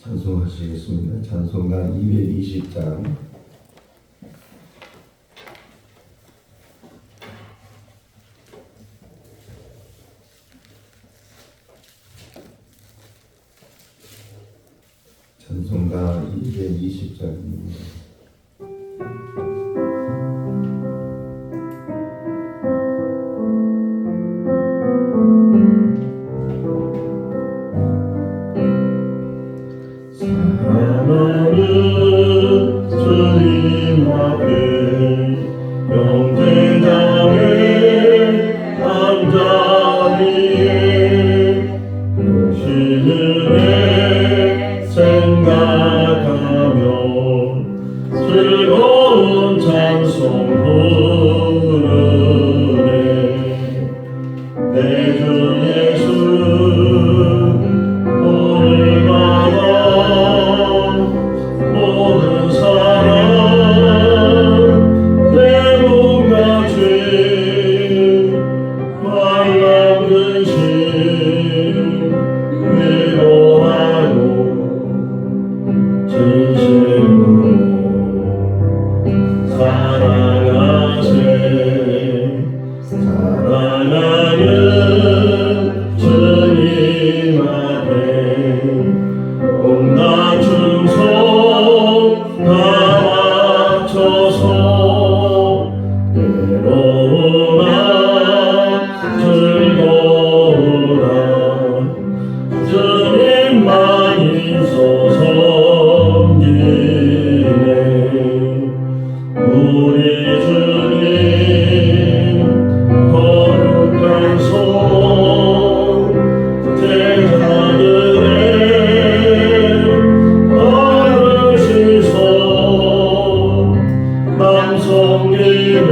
찬송하시겠습니다. 찬송가 220장. 찬송가 220장입니다. 주님 앞에 영제장에 앉아 위에 시는에 생각하며 즐거운 찬송 부르네. 내 주 예수 모든 사람 내 몸과 죄 말라 근심 위로하고 진심으로 사랑하세. 사랑하는 주님 앞에 온갖 충성 다 맞춰서 외로우나 즐거우나 주님만 있어 섬기네. 우리 주님 거룩한 손 제자들의 남성기는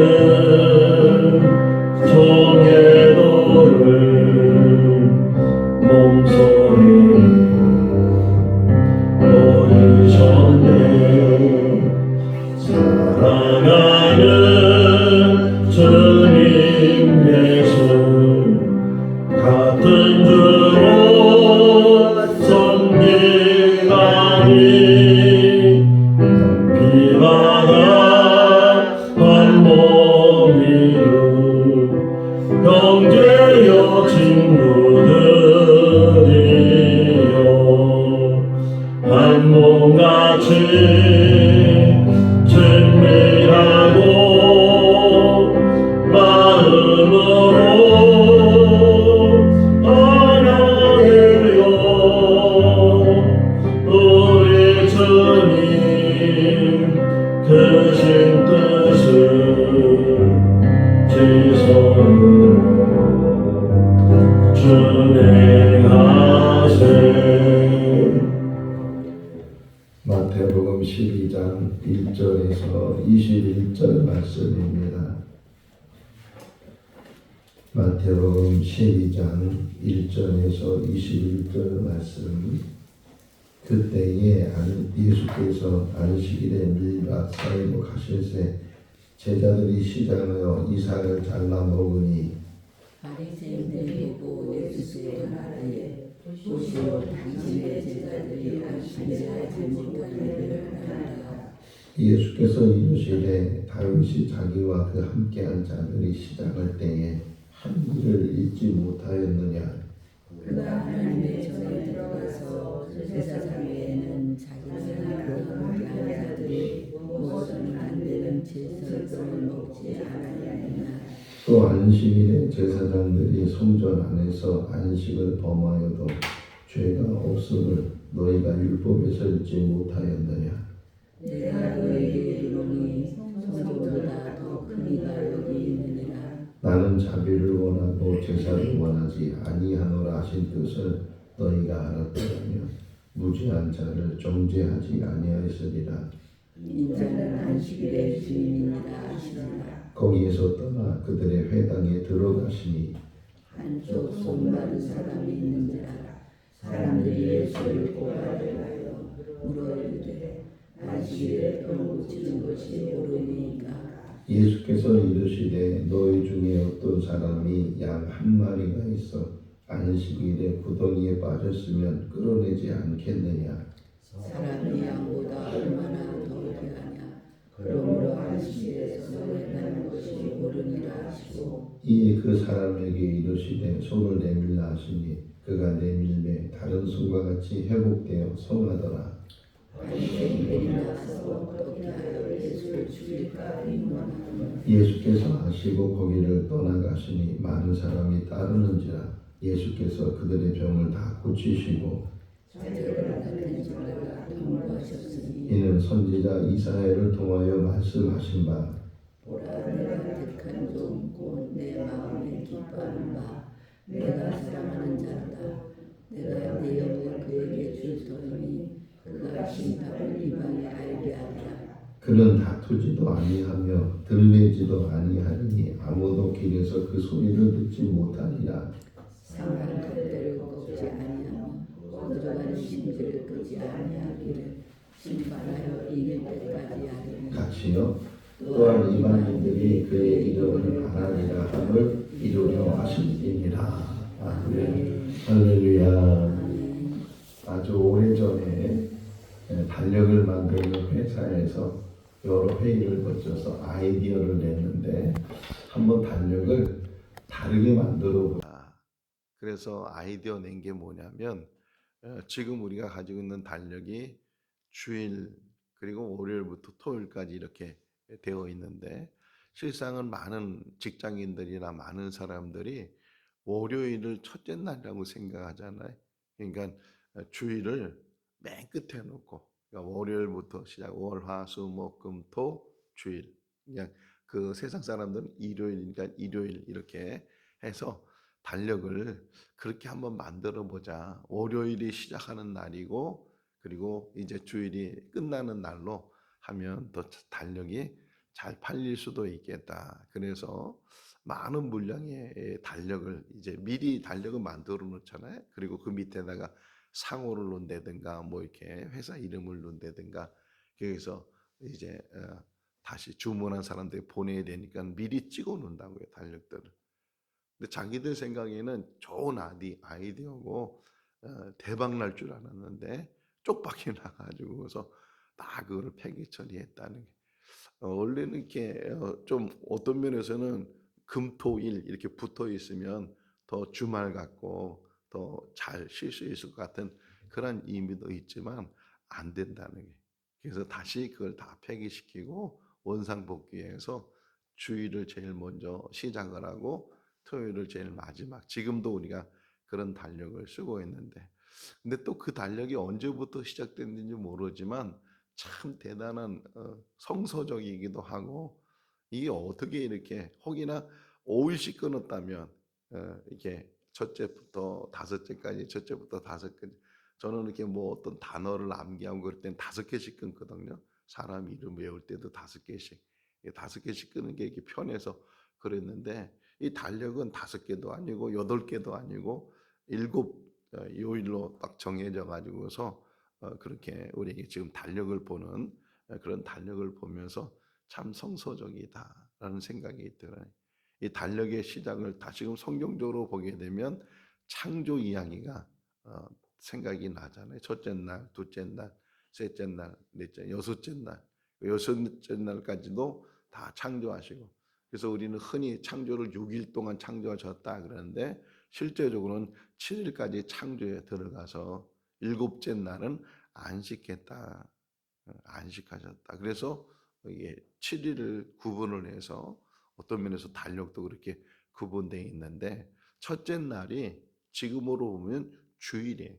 정의도를 몸소리 보이셨네. 사랑하는 주님 예수 같은 주로 섬기다니 비바다 형제여 친구들이여 한 몸같이 친밀하고 마음으로 안녕해요. 우리 주님 크신 뜻을 지성으로 준행하세. 마태복음 12장 1절에서 21절 말씀입니다. 마태복음 12장 1절에서 21절 말씀. 그때에 예수께서 안식일에 밀밭 사이로 가실새 제자들이 시장하여 이삭을 잘라 먹으니 바리새인들이 보고 예수의 말하되 보시오 당신의 제자들이 안식일에 하지 못하기를 하나이다. 예수께서 이르시되 다윗이 자기와 그 함께한 자들이 시작할 때에 한 일을 잊지 못하였느냐. 그가 하나님의 전에 들어가서 제사장 외에는 자기와 그 함께한 자들이 무엇은 안 되는 제사장을 먹지 않았느냐. 또 안식일에 제사장들이 성전 안에서 안식을 범하여도 죄가 없음을 너희가 율법에서 읽지 못하였느냐. 내가 너희에게 이르노니 성전보다 더 큰 이가 여기 있느니라. 나는 자비를 원하고 제사를 원하지 아니하노라 하신 뜻을 너희가 알았더라면 무죄한 자를 정죄하지 아니하였으리라. 인자는 안식일의 주인이니라 하시니라. 거기에서 떠나 그들의 회당에 들어가시니 한쪽 손 마른 사람이 있는지라. 사람들이 예수를 고발하여 물어 이르되 안식일에 병 고치는 것이 옳으니까. 예수께서 이르시되 너희 중에 어떤 사람이 양 한 마리가 있어 안식일에 구덩이에 빠졌으면 끌어내지 않겠느냐. 사람이 양보다 얼마나 더디하냐. 그러므로 안식일에서 행하는 것이 옳으니라 하시고 이에 그 사람에게 이르시되 손을 내밀라 하시니 그가 내밀매 다른 손과 같이 회복되어 성하더라. 바리새인들이 나서 어떻게 하여 예수를 죽일까 의논하니 예수께서 아시고 거기를 떠나가시니 많은 사람이 따르는지라. 예수께서 그들의 병을 다 고치시고 자적을 같은 자가 경고하셨으니 이는 선지자 이사야를 통하여 말씀하신 바 보라 내가 택한 종 곧 내 마음에 기뻐하는 바 내가 사랑하는 자다. 내가 내 영을 그에게 줄 터이니 그가 신탁을 이방에 알게 하리라. 그는 다투지도 아니하며 들매지도 아니하니 아무도 길에서 그 소리를 듣지 못하리라. 상한 칼대를 꺾지 아니하며 들어가는 심지를 끄지 아니하기를 심판하여 이길 때까지 하리니 같이요. 또한 이방인들이 그의 이름을 바라리라 함을 이루려 하심이니라. 아멘. 할렐루야. 아주 오래전에 달력을 만드는 회사에서 여러 회의를 거쳐서 아이디어를 냈는데 한번 달력을 다르게 만들어 보자. 그래서 아이디어 낸 게 뭐냐면 지금 우리가 가지고 있는 달력이 주일 그리고 월요일부터 토요일까지 이렇게 되어 있는데 실상은 많은 직장인들이나 많은 사람들이 월요일을 첫째 날이라고 생각하잖아요. 그러니까 주일을 맨 끝에 놓고 그러니까 월요일부터 시작 월화수목금토 주일 그냥 그 세상 사람들은 일요일이니까 일요일 이렇게 해서 달력을 그렇게 한번 만들어 보자. 월요일이 시작하는 날이고 그리고 이제 주일이 끝나는 날로 하면 더 달력이 잘 팔릴 수도 있겠다. 그래서 많은 물량의 달력을 이제 미리 달력을 만들어 놓잖아요. 그리고 그 밑에다가 상호를 놓는다든가 뭐 이렇게 회사 이름을 놓는다든가 그래서 이제 다시 주문한 사람들이 보내야 되니까 미리 찍어 놓는다고요, 달력들을. 근데 자기들 생각에는 좋은 아이디어고 대박 날 줄 알았는데 쪽박이 나가지고서 다 그거를 폐기 처리했다는 게 원래는 이렇게 좀 어떤 면에서는 금토일 이렇게 붙어 있으면 더 주말 같고 더 잘 쉴 수 있을 것 같은 그런 의미도 있지만 안 된다는 게 그래서 다시 그걸 다 폐기시키고 원상복귀해서 주일을 제일 먼저 시작을 하고 토요일을 제일 마지막 지금도 우리가 그런 달력을 쓰고 있는데 근데 또 그 달력이 언제부터 시작됐는지 모르지만 참 대단한 성서적이기도 하고 이게 어떻게 이렇게 혹이나 5일씩 끊었다면 이렇게 첫째부터 다섯째까지 첫째부터 다섯까지 저는 이렇게 뭐 어떤 단어를 암기하고 그럴 땐 5개씩 끊거든요. 사람 이름 외울 때도 5개씩 5개씩 끄는 게 이렇게 편해서 그랬는데 이 달력은 5개도 아니고 8개도 아니고 7요일로 딱 정해져 가지고서 그렇게 우리에게 지금 달력을 보는 그런 달력을 보면서 참 성서적이다라는 생각이 들어요. 이 달력의 시작을 다시금 성경적으로 보게 되면 창조 이야기가 생각이 나잖아요. 첫째 날, 둘째 날, 셋째 날, 넷째, 여섯째 날, 여섯째 날까지도 다 창조하시고 그래서 우리는 흔히 창조를 6일 동안 창조하셨다 그러는데 실제적으로는 7일까지 창조에 들어가서 일곱째 날은 안식했다. 안식하셨다. 그래서 이게 7일을 구분을 해서 어떤 면에서 달력도 그렇게 구분되어 있는데 첫째 날이 지금으로 보면 주일이에요.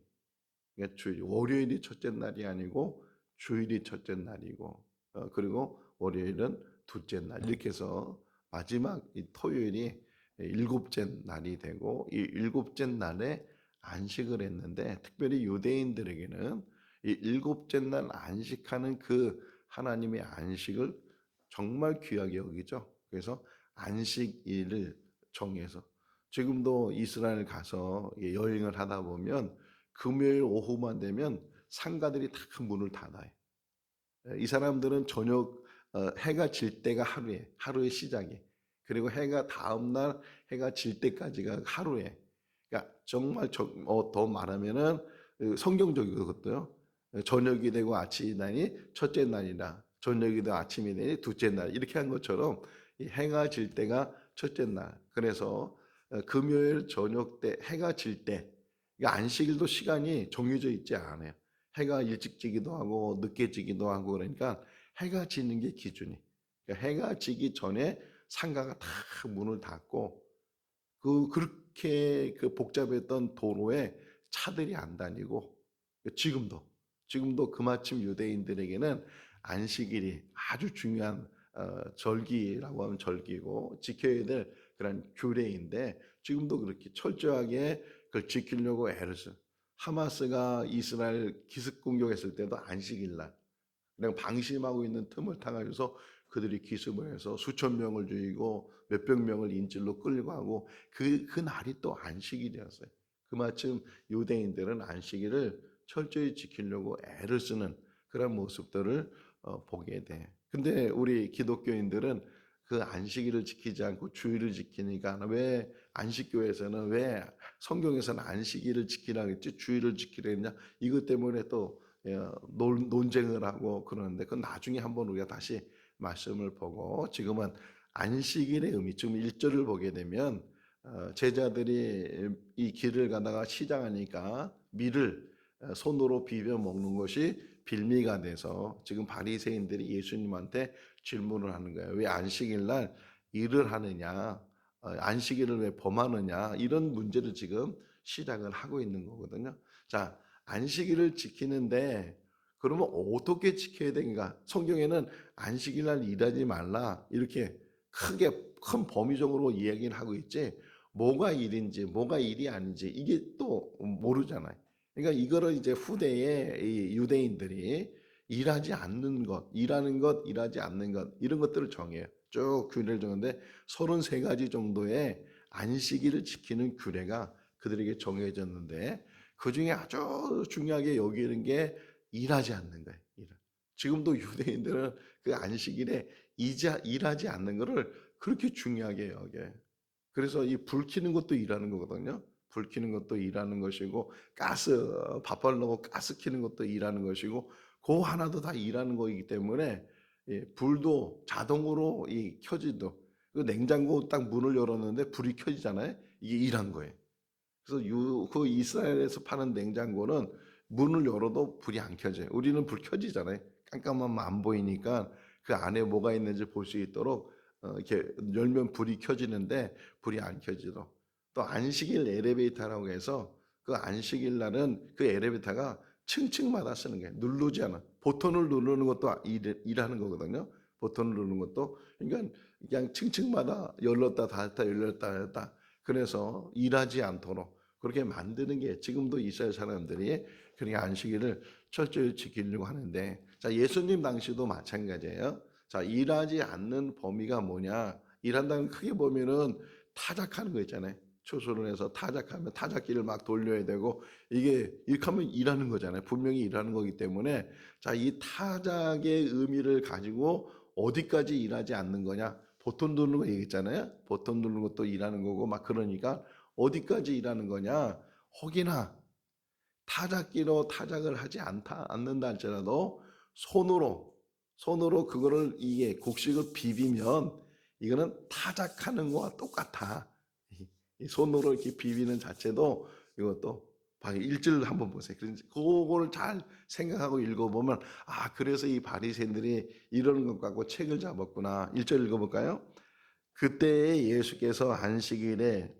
그러니까 주일, 월요일이 첫째 날이 아니고 주일이 첫째 날이고 그리고 월요일은 둘째 날 이렇게 해서 마지막 이 토요일이 일곱째 날이 되고 이 일곱째 날에 안식을 했는데 특별히 유대인들에게는 이 일곱째 날 안식하는 그 하나님의 안식을 정말 귀하게 여기죠. 그래서 안식일을 정해서 지금도 이스라엘 가서 여행을 하다 보면 금요일 오후만 되면 상가들이 다 문을 닫아요. 이 사람들은 저녁 해가 질 때가 하루의 시작이 그리고 해가 다음 날 해가 질 때까지가 하루에 그러니까 정말 더 말하면은 성경적인 것도요. 저녁이 되고 아침이 되니 첫째 날이라, 저녁이 되고 아침이 되니 둘째 날, 이렇게 한 것처럼 이 해가 질 때가 첫째 날. 그래서 금요일 저녁 때 해가 질 때, 안식일도 시간이 정해져 있지 않아요. 해가 일찍 지기도 하고 늦게 지기도 하고, 그러니까 해가 지는 게 기준이. 그러니까 해가 지기 전에 상가가 다 문을 닫고, 그렇게 그 복잡했던 도로에 차들이 안 다니고, 지금도 그마침 유대인들에게는 안식일이 아주 중요한 절기라고 하면 절기고 지켜야 될 그런 규례인데, 지금도 그렇게 철저하게 그걸 지키려고 애를 써. 하마스가 이스라엘 기습 공격했을 때도 안식일 날, 그냥 방심하고 있는 틈을 타가지고서 그들이 기습을 해서 수천 명을 죽이고 몇백 명을 인질로 끌고 가고, 그 날이 또 안식일이었어요. 그마침 유대인들은 안식일을 철저히 지키려고 애를 쓰는 그런 모습들을 보게 돼. 근데 우리 기독교인들은 그 안식일을 지키지 않고 주일을 지키니까, 왜 안식교에서는, 왜 성경에서는 안식일을 지키라고 했지 주일을 지키라 했냐, 이것 때문에 또 논쟁을 하고 그러는데, 그건 나중에 한번 우리가 다시 말씀을 보고, 지금은 안식일의 의미, 지금 1절을 보게 되면 제자들이 이 길을 가다가 시장하니까 밀을 손으로 비벼 먹는 것이 빌미가 돼서 지금 바리새인들이 예수님한테 질문을 하는 거예요. 왜 안식일 날 일을 하느냐, 안식일을 왜 범하느냐, 이런 문제를 지금 시작을 하고 있는 거거든요. 자, 안식일을 지키는데 그러면 어떻게 지켜야 되는가? 성경에는 안식일 날 일하지 말라 이렇게 크게 큰 범위적으로 이야기를 하고 있지, 뭐가 일인지 뭐가 일이 아닌지 이게 또 모르잖아요. 그러니까 이거를 이제 후대에 이 유대인들이 일하지 않는 것, 일하는 것, 일하지 않는 것, 이런 것들을 정해요. 쭉 규례를 정하는데 33가지 정도의 안식일을 지키는 규례가 그들에게 정해졌는데, 그 중에 아주 중요하게 여기는 게 일하지 않는 거예요. 지금도 유대인들은 그 안식일에 일하지 않는 것을 그렇게 중요하게 여겨요. 그래서 이 불 켜는 것도 일하는 거거든요. 불 켜는 것도 일하는 것이고, 밥 하려고 가스 켜는 것도 일하는 것이고, 그 하나도 다 일하는 거이기 때문에 불도 자동으로 켜지도, 그 냉장고 딱 문을 열었는데 불이 켜지잖아요. 이게 일한 거예요. 그래서 그 이스라엘에서 파는 냉장고는 문을 열어도 불이 안 켜져요. 우리는 불 켜지잖아요. 깜깜하면 안 보이니까 그 안에 뭐가 있는지 볼 수 있도록 이렇게 열면 불이 켜지는데, 불이 안 켜지도록. 또 안식일 엘리베이터라고 해서, 그 안식일 날은 그 엘리베이터가 층층마다 쓰는 거예요. 누르지 않아. 버튼을 누르는 것도 일하는 거거든요. 버튼을 누르는 것도. 그러니까 그냥 층층마다 열렸다 닫았다 열렸다 닫았다. 그래서 일하지 않도록 그렇게 만드는 게, 지금도 이스라엘 사람들이 그렇게 안식일을 철저히 지키려고 하는데, 자, 예수님 당시도 마찬가지예요. 자, 일하지 않는 범위가 뭐냐? 일한다는 크게 보면은 타작하는 거 있잖아요. 추수를 해서 타작하면 타작기를 막 돌려야 되고, 이게 이렇게 하면 일하는 거잖아요. 분명히 일하는 거기 때문에, 자, 이 타작의 의미를 가지고 어디까지 일하지 않는 거냐? 버튼 누르는 거 얘기했잖아요. 버튼 누르는 것도 일하는 거고 막, 그러니까 어디까지 일하는 거냐? 혹이나 타작기로 타작을 하지 않는다 할지라도 손으로 그거를, 이게 곡식을 비비면 이거는 타작하는 거와 똑같아. 이 손으로 이렇게 비비는 자체도, 이것도 일절 한번 보세요. 그거를 잘 생각하고 읽어보면, 그래서 이 바리새인들이 이런 것 갖고 책을 잡았구나. 1절 읽어볼까요? 그때 예수께서 안식일에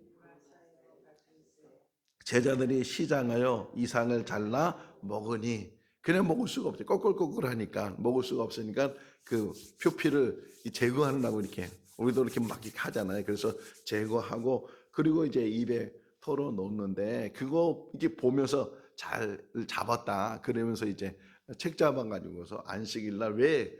제자들이 시장하여 이상을 잘라 먹으니, 그냥 먹을 수가 없죠. 꺼끌꺼끌하니까 먹을 수가 없으니까 그 표피를 제거하려고 이렇게, 우리도 이렇게 막 이렇게 하잖아요. 그래서 제거하고, 그리고 이제 입에 털어 놓는데, 그거 이렇게 보면서 잘 잡았다 그러면서 이제 책 잡아가지고서 안식일 날 왜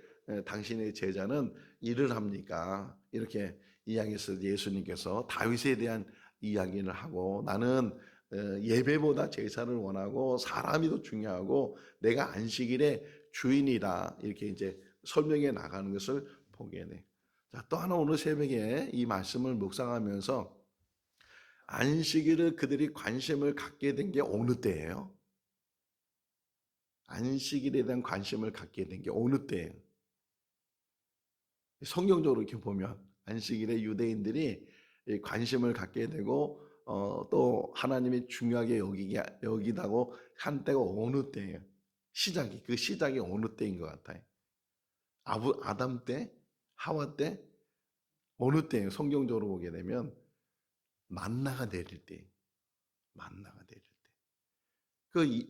당신의 제자는 일을 합니까? 이렇게 이야기해서 예수님께서 다윗에 대한 이야기를 하고, 나는 예배보다 제사를 원하고 사람이 더 중요하고 내가 안식일의 주인이다, 이렇게 이제 설명해 나가는 것을 보게 돼. 자, 또 하나 오늘 새벽에 이 말씀을 묵상하면서, 안식일을 그들이 관심을 갖게 된 게 어느 때예요? 안식일에 대한 관심을 갖게 된 게 어느 때예요? 성경적으로 이렇게 보면 안식일에 유대인들이 관심을 갖게 되고 또 하나님이 중요하게 여기다고 한 때가 어느 때예요? 그 시작이 어느 때인 것 같아요? 아담 때, 하와 때, 어느 때예요? 성경적으로 보게 되면 만나가 내릴 때, 만나가 내릴 때.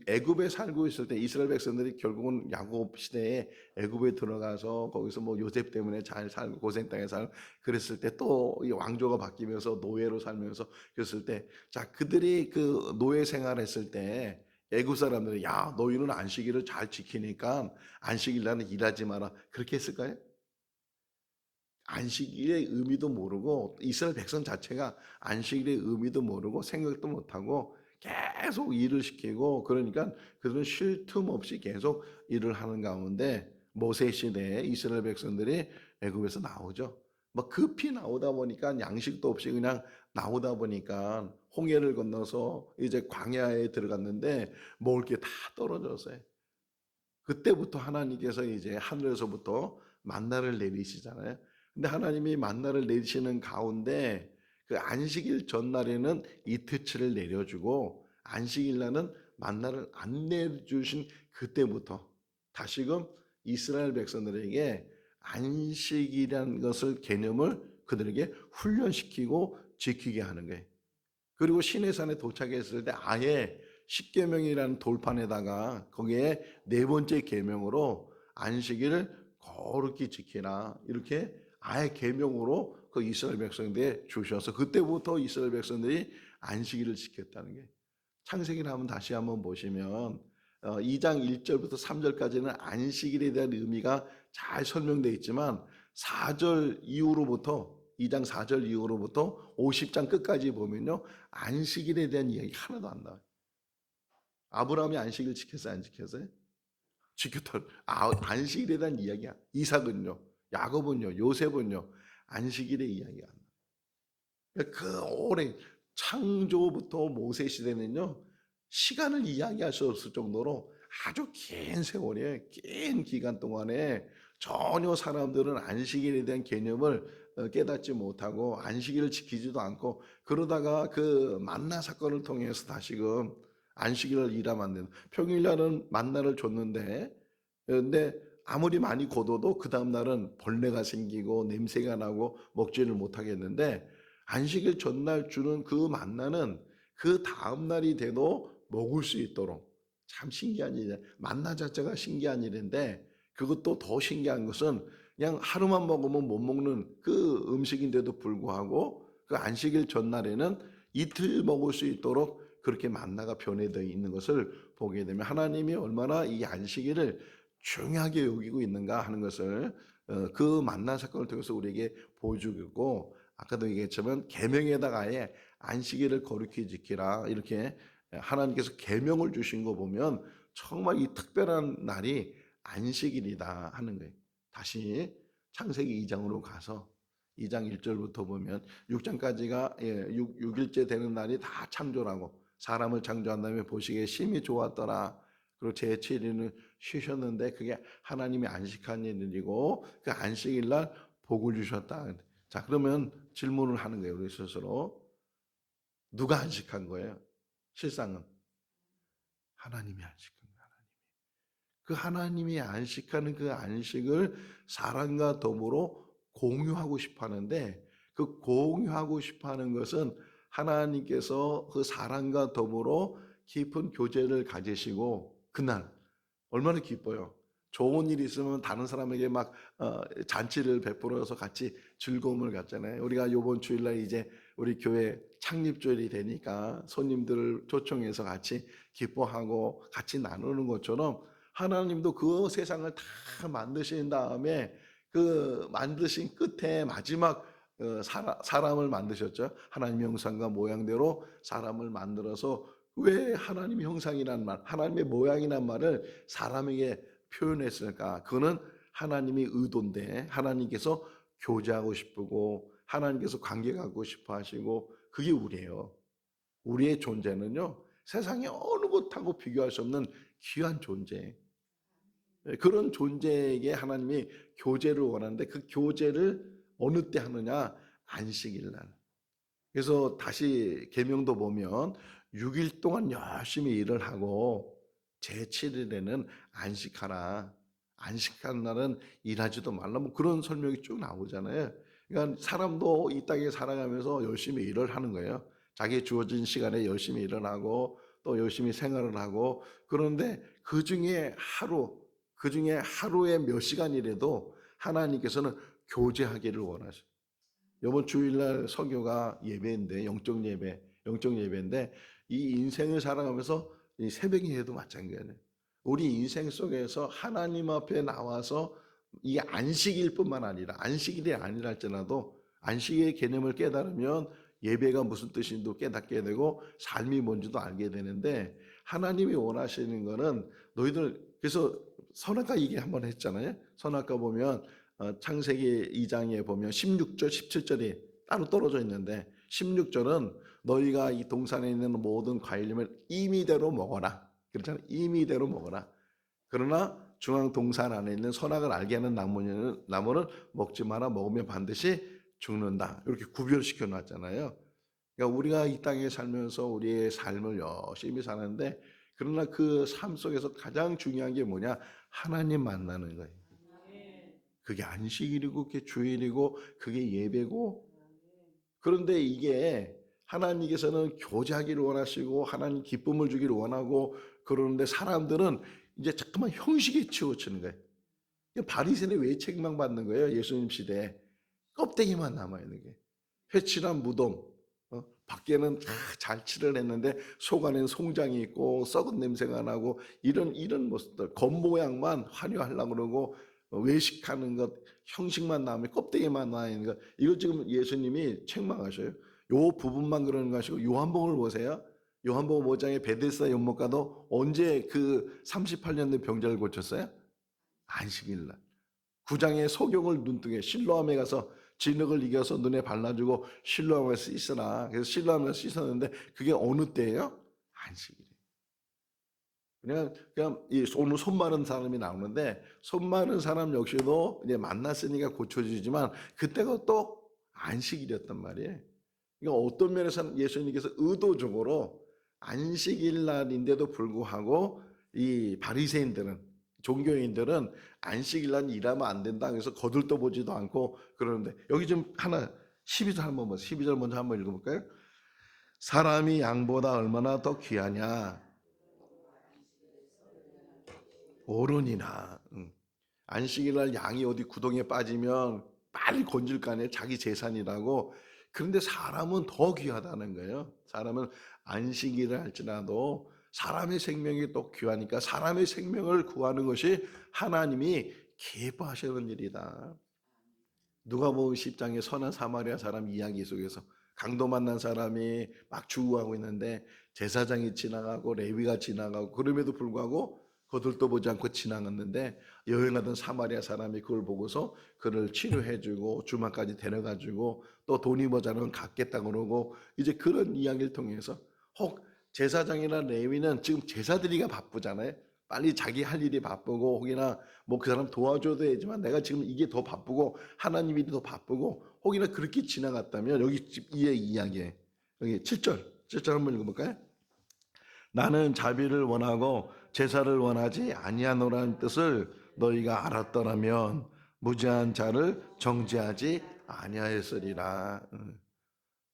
애굽에 살고 있을 때 이스라엘 백성들이 결국은 야곱 시대에 애굽에 들어가서 거기서 뭐 요셉 때문에 잘 살고 고생 땅에 살고 그랬을 때 또 왕조가 바뀌면서 노예로 살면서 그랬을 때, 자, 그들이 그 노예 생활했을 때 애굽 사람들이 야, 너희는 안식일을 잘 지키니까 안식일 날은 일하지 마라, 그렇게 했을까요? 안식일의 의미도 모르고 이스라엘 백성 자체가 안식일의 의미도 모르고 생각도 못하고 계속 일을 시키고, 그러니까 그들은 쉴 틈 없이 계속 일을 하는 가운데 모세 시대에 이스라엘 백성들이 애굽에서 나오죠. 막 급히 나오다 보니까 양식도 없이 그냥 나오다 보니까 홍해를 건너서 이제 광야에 들어갔는데 먹을 게 다 떨어졌어요. 그때부터 하나님께서 이제 하늘에서부터 만나를 내리시잖아요. 근데 하나님이 만나를 내리시는 가운데 그 안식일 전날에는 이틀치를 내려주고 안식일 날은 만나를 안 내려주신 그때부터 다시금 이스라엘 백성들에게 안식이라는 것을 개념을 그들에게 훈련시키고 지키게 하는 거예요. 그리고 시내산에 도착했을 때 아예 십계명이라는 돌판에다가 거기에 네 번째 계명으로 안식일을 거룩히 지키라, 이렇게 아예 계명으로 그 이스라엘 백성들에 주셔서 그때부터 이스라엘 백성들이 안식일을 지켰다는 게, 창세기를 한번 다시 한번 보시면 2장 1절부터 3절까지는 안식일에 대한 의미가 잘 설명되어 있지만 4절 이후로부터 2장 4절 이후로부터 50장 끝까지 보면요, 안식일에 대한 이야기 하나도 안 나와요. 아브라함이 안식일 지켰어요, 안 지켰어요? 지켰던. 안식일에 대한 이야기야. 이삭은요, 야곱은요, 요셉은요, 안식일의 이야기가 안 나와요. 그 오랜 창조부터 모세 시대는요, 시간을 이야기할 수 없을 정도로 아주 긴 세월에, 긴 기간 동안에 전혀 사람들은 안식일에 대한 개념을 깨닫지 못하고 안식일을 지키지도 않고, 그러다가 그 만나 사건을 통해서 다시금 안식일을 일하면 안 되는, 평일날은 만나를 줬는데 근데 아무리 많이 거둬도 그 다음날은 벌레가 생기고 냄새가 나고 먹지를 못하겠는데, 안식일 전날 주는 그 만나는 그 다음날이 돼도 먹을 수 있도록, 참 신기한 일이에요. 만나 자체가 신기한 일인데 그것도 더 신기한 것은 그냥 하루만 먹으면 못 먹는 그 음식인데도 불구하고 그 안식일 전날에는 이틀 먹을 수 있도록 그렇게 만나가 변해되어 있는 것을 보게 되면 하나님이 얼마나 이 안식일을 중요하게 여기고 있는가 하는 것을 그 만나 사건을 통해서 우리에게 보여주고, 아까도 얘기했지만 계명에다가 아예 안식일을 거룩히 지키라, 이렇게 하나님께서 계명을 주신 거 보면 정말 이 특별한 날이 안식일이다 하는 거예요. 다시 창세기 2장으로 가서 2장 1절부터 보면 6장까지가 6일째 되는 날이 다 창조라고, 사람을 창조한 다음에 보시기에 심히 좋았더라. 그리고 제7일은 쉬셨는데 그게 하나님이 안식한 일이고 그 안식일 날 복을 주셨다. 자, 그러면 질문을 하는 거예요, 우리 스스로. 누가 안식한 거예요? 실상은 하나님이 안식한 거예요. 그 하나님이 안식하는 그 안식을 사람과 더불어 공유하고 싶어 하는데, 그 공유하고 싶어 하는 것은 하나님께서 그 사람과 더불어 깊은 교제를 가지시고, 그날 얼마나 기뻐요. 좋은 일이 있으면 다른 사람에게 막 잔치를 베풀어서 같이 즐거움을 갖잖아요. 우리가 이번 주일날 이제 우리 교회 창립주일이 되니까 손님들을 초청해서 같이 기뻐하고 같이 나누는 것처럼 하나님도 그 세상을 다 만드신 다음에 그 만드신 끝에 마지막 사람을 만드셨죠. 하나님의 형상과 모양대로 사람을 만들어서, 왜 하나님의 형상이란 말, 하나님의 모양이란 말을 사람에게 표현했을까? 그거는 하나님의 의도인데 하나님께서 교제하고 싶고 하나님께서 관계 갖고 싶어 하시고, 그게 우리예요. 우리의 존재는요, 세상에 어느 것하고 비교할 수 없는 귀한 존재. 그런 존재에게 하나님이 교제를 원하는데 그 교제를 어느 때 하느냐? 안식일 날. 그래서 다시 계명도 보면 6일 동안 열심히 일을 하고 제7일에는 안식하라. 안식하는 날은 일하지도 말라. 뭐 그런 설명이 쭉 나오잖아요. 그러니까 사람도 이 땅에 살아가면서 열심히 일을 하는 거예요. 자기 주어진 시간에 열심히 일을 하고 또 열심히 생활을 하고 그런데 그 중에 하루에 몇 시간이라도 하나님께서는 교제하기를 원하셔요. 이번 주일날 설교가 예배인데 영적 예배인데 이 인생을 살아가면서 이 새벽 예배도 마찬가지예요. 우리 인생 속에서 하나님 앞에 나와서 이게 안식일 뿐만 아니라 안식일이 아니라 할지라도 안식의 개념을 깨달으면 예배가 무슨 뜻인지도 깨닫게 되고 삶이 뭔지도 알게 되는데 하나님이 원하시는 거는 너희들 그래서 선악과 얘기 한번 했잖아요. 선악과 보면 창세기 2장에 보면 16절 17절이 따로 떨어져 있는데 16절은 너희가 이 동산에 있는 모든 과일림을 임의대로 먹어라. 그렇잖아요. 임의대로 먹어라. 그러나 중앙 동산 안에 있는 선악을 알게 하는 나무는 먹지 마라. 먹으면 반드시 죽는다. 이렇게 구별시켜 놨잖아요. 그러니까 우리가 이 땅에 살면서 우리의 삶을 열심히 사는데 그러나 그 삶 속에서 가장 중요한 게 뭐냐? 하나님 만나는 거예요. 그게 안식일이고 그게 주일이고 그게 예배고 그런데 이게 하나님께서는 교제하기를 원하시고 하나님 기쁨을 주기를 원하고 그러는데 사람들은 이제 잠깐만 형식에 치우치는 거예요. 바리새인이 왜 책망받는 거예요? 예수님 시대에 껍데기만 남아있는 게 회칠한 무덤 밖에는 잘 칠을 했는데 속 안에는 송장이 있고 썩은 냄새가 나고 이런 모습들 겉모양만 화려하려고 그러고 외식하는 것 형식만 나오면 껍데기만 나있는 것 이거 지금 예수님이 책망하셔요. 요 부분만 그러는 거 아시고 요한복음을 보세요. 요한복음 5장에 베데스다 연못가도 언제 그 38년 된 병자를 고쳤어요? 안식일 날. 9장에 소경을 눈뜨게 실로암에 가서 진흙을 이겨서 눈에 발라주고 실로암에 씻으라. 그래서 실로암에 씻었는데 그게 어느 때예요? 안식일이에요. 그냥 오늘 손 마른 사람이 나오는데 손 마른 사람 역시도 이제 만났으니까 고쳐지지만 그때가 또 안식일이었단 말이에요. 그러니까 어떤 면에서는 예수님께서 의도적으로 안식일 날인데도 불구하고 이 바리새인들은 종교인들은 안식일 날 일하면 안 된다. 그래서 거들떠보지도 않고 그러는데 여기 좀 하나 12절 한번 보세요. 12절 먼저 한번 읽어볼까요? 사람이 양보다 얼마나 더 귀하냐. 오르니라. 안식일 날 양이 어디 구덩이에 빠지면 빨리 건질 거 아니에요. 자기 재산이라고. 그런데 사람은 더 귀하다는 거예요. 사람은 안식일을 할지라도 사람의 생명이 또 귀하니까 사람의 생명을 구하는 것이 하나님이 기뻐하시는 일이다. 누가복음 10장의 선한 사마리아 사람 이야기 속에서 강도 만난 사람이 막 주구하고 있는데 제사장이 지나가고 레위가 지나가고 그럼에도 불구하고 거들떠 보지 않고 지나갔는데 여행하던 사마리아 사람이 그걸 보고서 그를 치료해주고 주막까지 데려가지고 또 돈이 모자라면 갚겠다 그러고 이제 그런 이야기를 통해서 혹 제사장이나 레위는 지금 제사드리기가 바쁘잖아요. 빨리 자기 할 일이 바쁘고 혹이나 뭐 그 사람 도와줘도 되지만 내가 지금 이게 더 바쁘고 하나님 일이 더 바쁘고 혹이나 그렇게 지나갔다면 여기 이 이야기에 여기 7절 한번 읽어볼까요? 나는 자비를 원하고 제사를 원하지 아니하노라는 뜻을 너희가 알았더라면 무죄한 자를 정죄하지 아니하였으리라.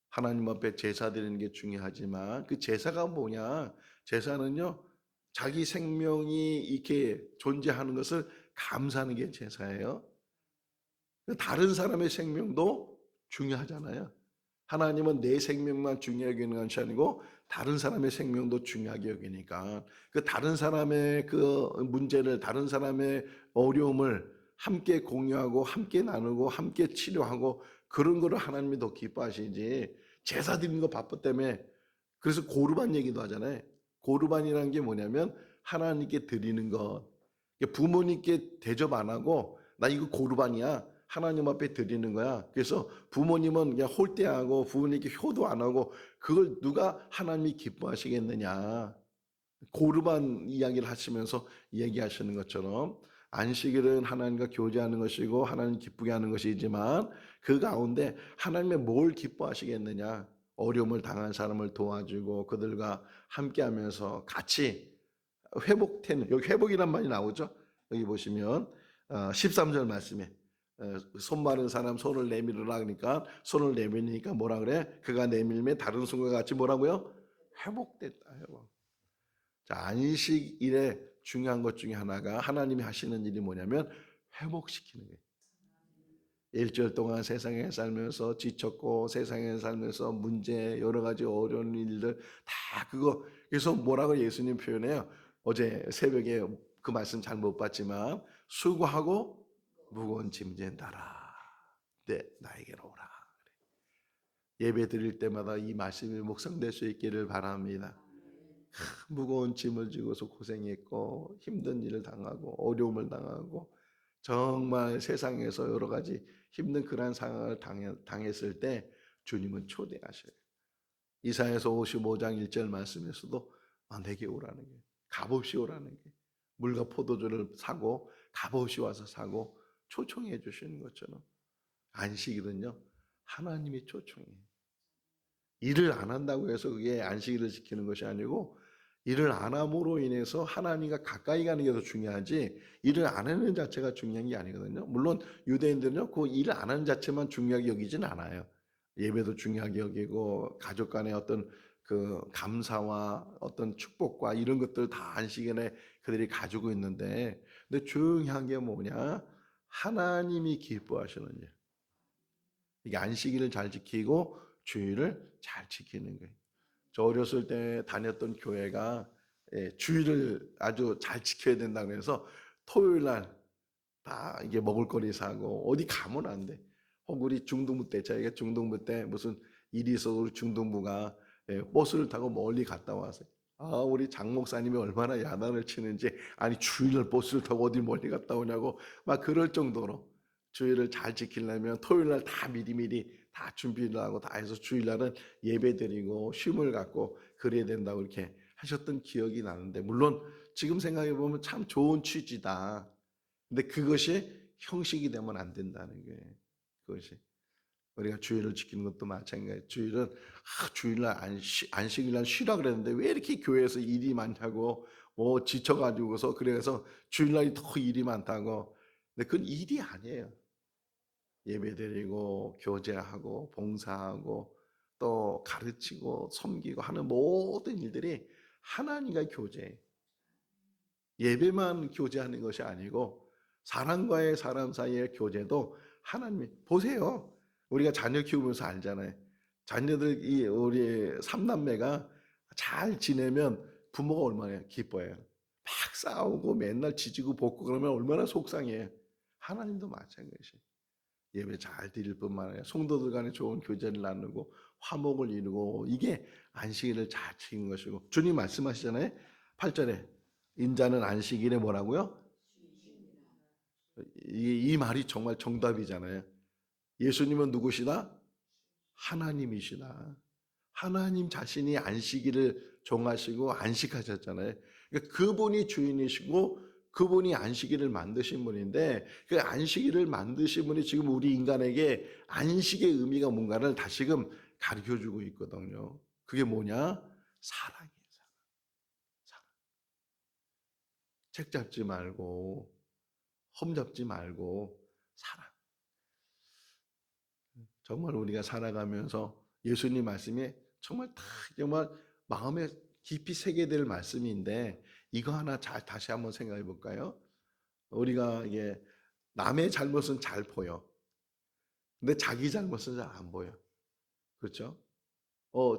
하나님 앞에 제사 드리는 게 중요하지만 그 제사가 뭐냐? 제사는요 자기 생명이 이렇게 존재하는 것을 감사하는 게 제사예요. 다른 사람의 생명도 중요하잖아요. 하나님은 내 생명만 중요하게 여기는 것이 아니고 다른 사람의 생명도 중요하게 여기니까 그 다른 사람의 그 문제를 다른 사람의 어려움을 함께 공유하고 함께 나누고 함께 치료하고 그런 거를 하나님이 더 기뻐하시지 제사 드리는 거 바쁘 때문에 그래서 고르반 얘기도 하잖아요. 고르반이라는 게 뭐냐면 하나님께 드리는 것. 부모님께 대접 안 하고 나 이거 고르반이야. 하나님 앞에 드리는 거야. 그래서 부모님은 그냥 홀대하고 부모님께 효도 안 하고 그걸 누가 하나님이 기뻐하시겠느냐. 고르반 이야기를 하시면서 얘기하시는 것처럼 안식일은 하나님과 교제하는 것이고 하나님 기쁘게 하는 것이지만 그 가운데 하나님의 뭘 기뻐하시겠느냐? 어려움을 당한 사람을 도와주고 그들과 함께하면서 같이 회복되는, 여기 회복이란 말이 나오죠. 여기 보시면 13절 말씀에 손 마른 사람 손을 내밀으라 그러니까 손을 내밀으니까 뭐라 그래? 그가 내밀매 다른 손과 같이 뭐라고요? 회복됐다. 회복. 자, 안식일에 중요한 것 중에 하나가 하나님이 하시는 일이 뭐냐면 회복시키는 거예요. 일주일 동안 세상에 살면서 지쳤고 세상에 살면서 문제 여러 가지 어려운 일들 다 그거 그래서 뭐라고 예수님 표현해요. 어제 새벽에 그 말씀 잘 못 봤지만 수고하고 무거운 짐진 따라 네 나에게로 오라. 예배 드릴 때마다 이 말씀이 묵상될 수 있기를 바랍니다. 무거운 짐을 지고서 고생했고 힘든 일을 당하고 어려움을 당하고 정말 세상에서 여러 가지 힘든 그러한 상황을 당했을 때 주님은 초대하셔요. 이사야서 55장 1절 말씀에서도 내게 오라는 게 값없이 오라는 게 물과 포도주를 사고 값없이 와서 사고 초청해 주시는 것처럼 안식일은요 하나님이 초청해요. 일을 안 한다고 해서 그게 안식일을 지키는 것이 아니고 일을 안 함으로 인해서 하나님과 가까이 가는 게 더 중요하지 일을 안 하는 자체가 중요한 게 아니거든요. 물론 유대인들은요 그 일을 안 하는 자체만 중요하게 여기진 않아요. 예배도 중요하게 여기고 가족 간의 어떤 그 감사와 어떤 축복과 이런 것들 다 안식일에 그들이 가지고 있는데 근데 중요한 게 뭐냐? 하나님이 기뻐하시는 일. 이게 안식일을 잘 지키고 주일을 잘 지키는 거예요. 저 어렸을 때 다녔던 교회가 주일을 아주 잘 지켜야 된다고 해서 토요일 날 다 이게 먹을거리 사고 어디 가면 안 돼. 혹 우리 중등부 때 저희가 중등부 때 무슨 일이 있어서 우리 중등부가 버스를 타고 멀리 갔다 왔어요. 아 우리 장 목사님이 얼마나 야단을 치는지 아니 주일날 버스를 타고 어디 멀리 갔다 오냐고 막 그럴 정도로 주일을 잘 지키려면 토요일날 다 미리미리 다 준비를 하고 다 해서 주일날은 예배드리고 쉼을 갖고 그래야 된다고 이렇게 하셨던 기억이 나는데 물론 지금 생각해 보면 참 좋은 취지다. 근데 그것이 형식이 되면 안 된다는 거예요. 그것이 우리가 주일을 지키는 것도 마찬가지예요. 주일은 주일날 안식일날 쉬라 그랬는데 왜 이렇게 교회에서 일이 많냐고 뭐 지쳐가지고서 그래서 주일날이 더 일이 많다고. 근데 그건 일이 아니에요. 예배드리고 교제하고 봉사하고 또 가르치고 섬기고 하는 모든 일들이 하나님과 교제예요. 예배만 교제하는 것이 아니고 사람과의 사람 사이의 교제도 하나님이 보세요. 우리가 자녀 키우면서 알잖아요. 자녀들이 우리 삼남매가 잘 지내면 부모가 얼마나 기뻐해요. 막 싸우고 맨날 지지고 볶고 그러면 얼마나 속상해요. 하나님도 마찬가지예요. 예배 잘 드릴 뿐만 아니라 성도들 간에 좋은 교제를 나누고 화목을 이루고 이게 안식일을 잘 지키는 것이고 주님 말씀하시잖아요. 8절에 인자는 안식일에 뭐라고요? 이 말이 정말 정답이잖아요. 예수님은 누구시다? 하나님이시다. 하나님 자신이 안식일을 정하시고 안식하셨잖아요. 그러니까 그분이 주인이시고 그분이 안식일을 만드신 분인데 그 안식일을 만드신 분이 지금 우리 인간에게 안식의 의미가 뭔가를 다시금 가르쳐주고 있거든요. 그게 뭐냐? 사랑이에요. 사랑. 책 잡지 말고 험잡지 말고 사랑. 정말 우리가 살아가면서 예수님 말씀이 정말 다 정말 마음에 깊이 새게 될 말씀인데 이거 하나 다시 한번 생각해 볼까요? 우리가 이게 남의 잘못은 잘 보여. 근데 자기 잘못은 잘 안 보여. 그렇죠?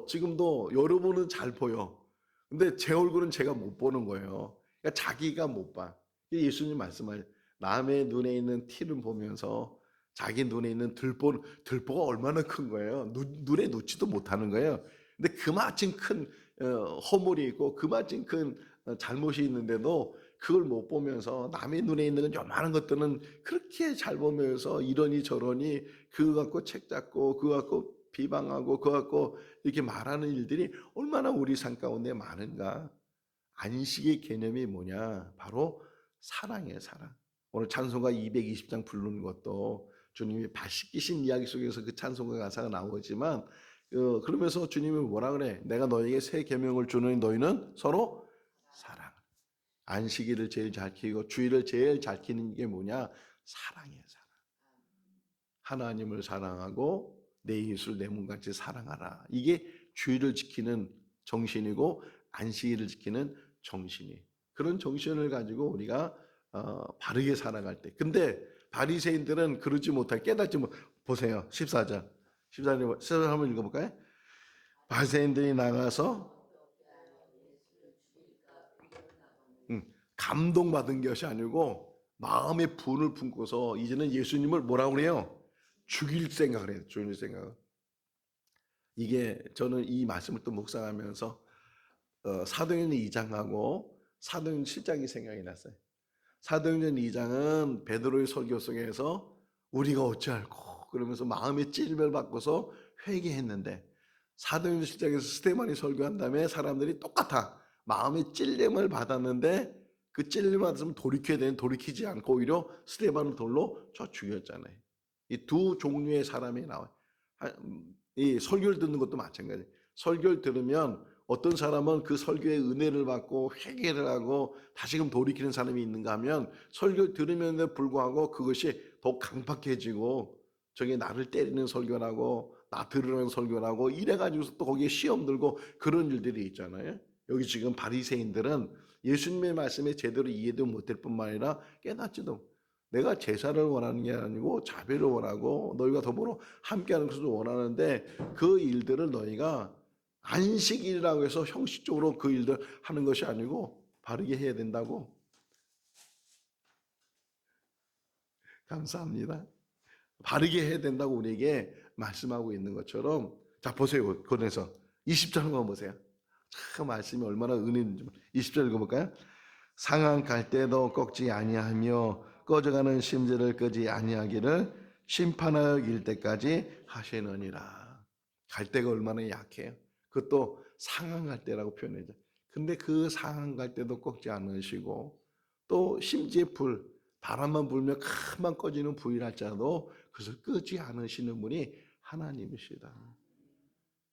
지금도 여러분은 잘 보여. 근데 제 얼굴은 제가 못 보는 거예요. 그러니까 자기가 못 봐. 예수님 말씀을 남의 눈에 있는 티를 보면서 자기 눈에 있는 들보가 얼마나 큰 거예요. 눈에 놓지도 못하는 거예요. 근데 그마침 큰 허물이 있고 그마침 큰 잘못이 있는데도 그걸 못 보면서 남의 눈에 있는 요만한 것들은 그렇게 잘 보면서 이러니 저러니 그거 갖고 책 잡고 그거 갖고 비방하고 그거 갖고 이렇게 말하는 일들이 얼마나 우리 삶 가운데 많은가. 안식의 개념이 뭐냐? 바로 사랑이에요, 사랑. 오늘 찬송가 220장 부르는 것도 주님이 발 씻기신 이야기 속에서 그 찬송가 가사가 나오지만 그러면서 주님이 뭐라 그래? 내가 너에게 새 계명을 주노니 너희는 서로 사랑. 안식일을 제일 잘 지키고 주일을 제일 잘 지키는 게 뭐냐? 사랑이에요, 사랑. 하나님을 사랑하고 내 이웃을 내 몸같이 사랑하라. 이게 주일을 지키는 정신이고 안식일을 지키는 정신이. 그런 정신을 가지고 우리가 바르게 살아갈 때. 근데 바리새인들은 그러지 못할 깨닫지 못. 보세요. 14절. 14절 한번 읽어볼까요? 바리새인들이 나가서 감동받은 것이 아니고 마음의 분을 품고서 이제는 예수님을 뭐라고 그래요? 죽일 생각을 해요. 죽일 생각을. 이게 저는 이 말씀을 또 묵상하면서 사도행전 2장하고 사도행전 7장이 생각이 났어요. 사도행전 2장은 베드로의 설교 속에서 우리가 어찌할꼬 그러면서 마음의 찔림을 받고서 회개했는데 사도행전 7장에서 스데반이 설교한 다음에 사람들이 똑같아. 마음의 찔림을 받았는데 그 찔림 받았으면 돌이켜야 되는 돌이키지 않고 오히려 스데반을 돌로 쳐 죽였잖아요. 이 두 종류의 사람이 나와요. 이 설교를 듣는 것도 마찬가지예요. 설교를 들으면 어떤 사람은 그 설교의 은혜를 받고 회개를 하고 다시금 돌이키는 사람이 있는가 하면 설교를 들으면에도 불구하고 그것이 더 강팍해지고 저게 나를 때리는 설교라고 나 들으라는 설교라고 이래가지고서 또 거기에 시험 들고 그런 일들이 있잖아요. 여기 지금 바리새인들은 예수님의 말씀에 제대로 이해도 못할 뿐만 아니라 깨닫지도 내가 제사를 원하는 게 아니고 자비를 원하고 너희가 더불어 함께하는 것을 원하는데 그 일들을 너희가 안식일이라고 해서 형식적으로 그 일들 하는 것이 아니고 바르게 해야 된다고. 감사합니다. 바르게 해야 된다고 우리에게 말씀하고 있는 것처럼 자 보세요. 그래서 20절 한번 보세요. 참 말씀이 얼마나 은혜 있는지 20절 읽어볼까요? 상한 갈대도 꺾지 아니하며 꺼져가는 심지를 끄지 아니하기를 심판하여 길 때까지 하시느니라. 갈대가 얼마나 약해요. 그것도 상한 갈대라고 표현해죠. 근데 그 상한 갈대도 꺾지 않으시고 또 심지의 불 바람만 불면 금방 꺼지는 불이랄지라도 그것을 끄지 않으시는 분이 하나님이시다.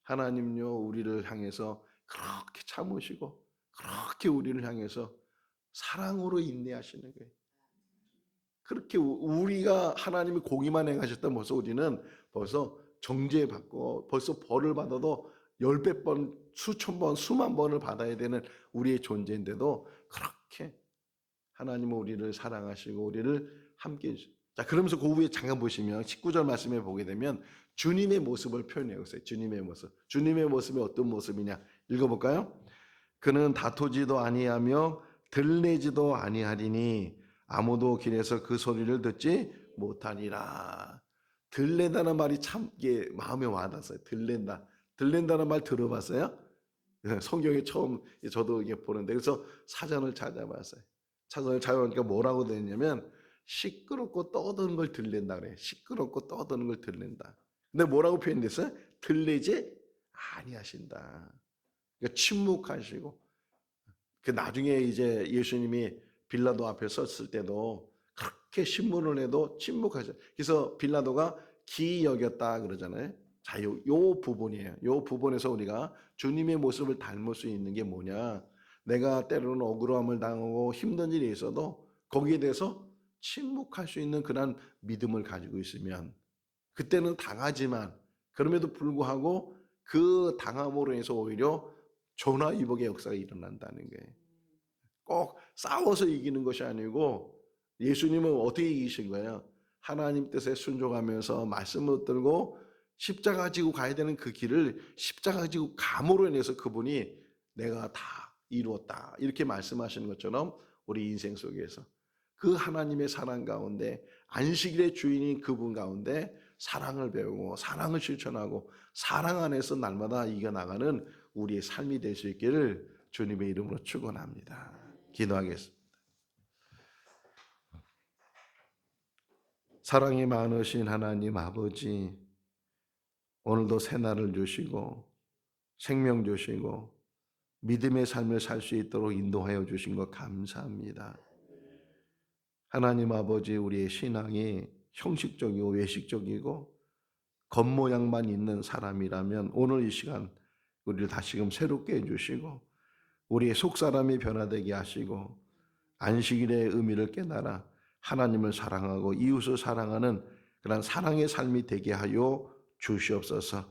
하나님요 우리를 향해서 그렇게 참으시고 그렇게 우리를 향해서 사랑으로 인내하시는 거예요. 그렇게 우리가 하나님이 공의만 행하셨다면 벌써 우리는 벌써 정죄받고 벌써 벌을 받아도 10배, 수천 번, 수만 번을 받아야 되는 우리의 존재인데도 그렇게 하나님은 우리를 사랑하시고 우리를 함께 해주세요. 자, 그러면서 그 후에 잠깐 보시면 19절 말씀에 보게 되면 주님의 모습을 표현해 보세요. 주님의 모습. 주님의 모습이 어떤 모습이냐? 읽어볼까요? 그는 다투지도 아니하며 들레지도 아니하리니 아무도 길에서 그 소리를 듣지 못하니라. 들레다는 말이 참 이게 마음에 와닿았어요. 들렌다. 들렌다는 말 들어봤어요? 성경에 처음 저도 이게 보는데 그래서 사전을 찾아봤어요. 사전을 찾아보니까 뭐라고 되어 있냐면 시끄럽고 떠드는 걸 들린다 그래. 시끄럽고 떠드는 걸 들린다. 근데 뭐라고 표현됐어요? 들리지 아니하신다. 그러니까 침묵하시고 그 나중에 이제 예수님이 빌라도 앞에 섰을 때도 그렇게 신문을 해도 침묵하죠. 그래서 빌라도가 기이 여겼다 그러잖아요. 자, 요 부분이에요. 요 부분에서 우리가 주님의 모습을 닮을 수 있는 게 뭐냐? 내가 때로는 억울함을 당하고 힘든 일이 있어도 거기에 대해서 침묵할 수 있는 그런 믿음을 가지고 있으면 그때는 당하지만 그럼에도 불구하고 그 당함으로 해서 오히려 전화위복의 역사가 일어난다는 거예요. 꼭 싸워서 이기는 것이 아니고 예수님은 어떻게 이기신 거예요? 하나님 뜻에 순종하면서 말씀을 붙들고 십자가 지고 가야 되는 그 길을 십자가 지고 감으로 인해서 그분이 내가 다 이루었다 이렇게 말씀하시는 것처럼 우리 인생 속에서 그 하나님의 사랑 가운데 안식일의 주인인 그분 가운데 사랑을 배우고 사랑을 실천하고 사랑 안에서 날마다 이겨나가는 우리의 삶이 될 수 있기를 주님의 이름으로 축원합니다. 기도하겠습니다. 사랑이 많으신 하나님 아버지, 오늘도 새날을 주시고 생명 주시고 믿음의 삶을 살 수 있도록 인도하여 주신 것 감사합니다. 하나님 아버지, 우리의 신앙이 형식적이고 외식적이고 겉모양만 있는 사람이라면 오늘 이 시간 우리를 다시금 새롭게 해주시고 우리의 속사람이 변화되게 하시고 안식일의 의미를 깨달아 하나님을 사랑하고 이웃을 사랑하는 그런 사랑의 삶이 되게 하여 주시옵소서.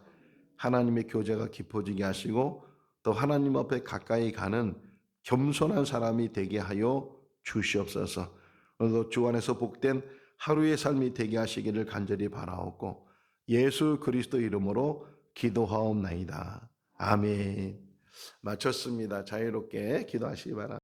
하나님의 교제가 깊어지게 하시고 또 하나님 앞에 가까이 가는 겸손한 사람이 되게 하여 주시옵소서. 오늘도 주 안에서 복된 하루의 삶이 되게 하시기를 간절히 바라옵고 예수 그리스도 이름으로 기도하옵나이다. 아멘. 마쳤습니다. 자유롭게 기도하시기 바랍니다.